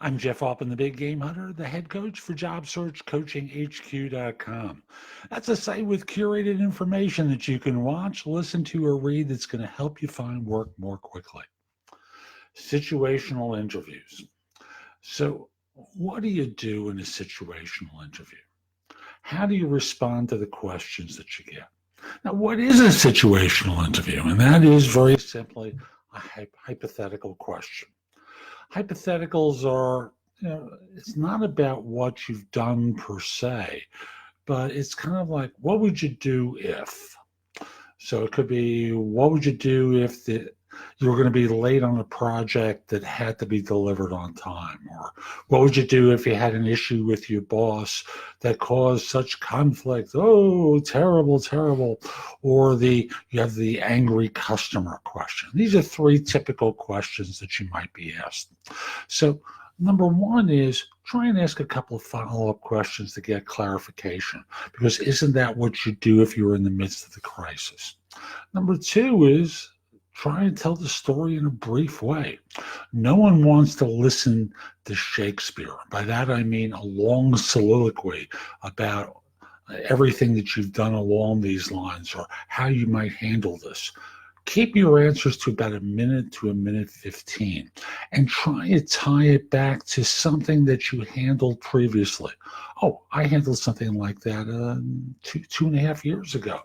I'm Jeff Altman, the Big Game Hunter, the head coach for JobSearchCoachingHQ.com. That's a site with curated information that you can watch, listen to, or read that's going to help you find work more quickly. Situational interviews. So, what do you do in a situational interview? How do you respond to the questions that you get? Now, what is a situational interview? And that is very simply a hypothetical question. Hypotheticals are, it's not about what you've done per se, but it's kind of like, what would you do if? So it could be, what would you do if you were going to be late on a project that had to be delivered on time? Or what would you do if you had an issue with your boss that caused such conflict? Oh, terrible, terrible. Or you have the angry customer question. These are three typical questions that you might be asked. So number one is try and ask a couple of follow-up questions to get clarification, because isn't that what you do if you're in the midst of the crisis? Number two is try and tell the story in a brief way. No one wants to listen to Shakespeare. By that I mean a long soliloquy about everything that you've done along these lines or how you might handle this. Keep your answers to about a minute to a minute 15 and try to tie it back to something that you handled previously. Oh, I handled something like that 2.5 years ago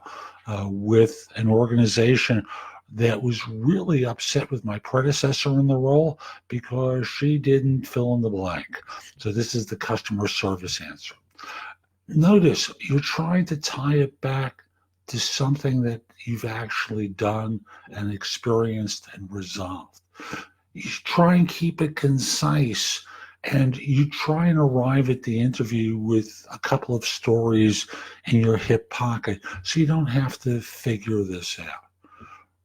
with an organization that was really upset with my predecessor in the role because she didn't fill in the blank. So this is the customer service answer. Notice you're trying to tie it back to something that you've actually done and experienced and resolved. You try and keep it concise, and you try and arrive at the interview with a couple of stories in your hip pocket so you don't have to figure this out.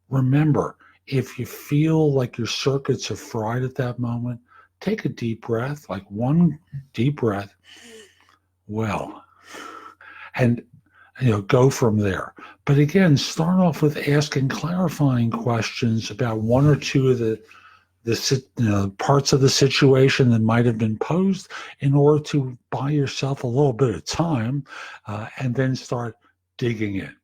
Remember, if you feel like your circuits are fried at that moment, take a deep breath, like one deep breath, and go from there. But again, start off with asking clarifying questions about one or two of the parts of the situation that might have been posed in order to buy yourself a little bit of time and then start digging in.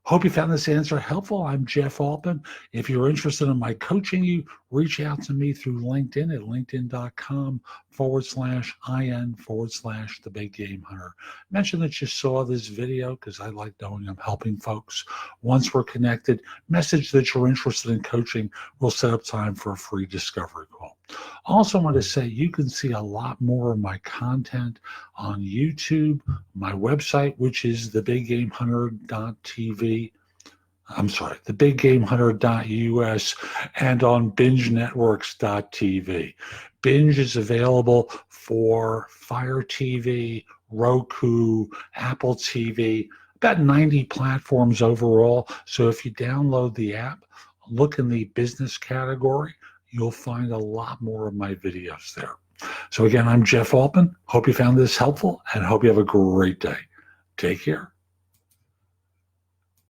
Hope you found this answer helpful. I'm Jeff Altman. If you're interested in my coaching you, reach out to me through LinkedIn at linkedin.com/IN/The Big Game Hunter. Mention that you saw this video because I like knowing I'm helping folks. Once we're connected, message that you're interested in coaching. We'll set up time for a free discovery call. Also, I want to say you can see a lot more of my content on YouTube, my website, which is thebiggamehunter.tv. I'm sorry, thebiggamehunter.us, and on bingenetworks.tv. Binge is available for Fire TV, Roku, Apple TV, about 90 platforms overall. So if you download the app, look in the business category, you'll find a lot more of my videos there. So again, I'm Jeff Altman. Hope you found this helpful and hope you have a great day. Take care.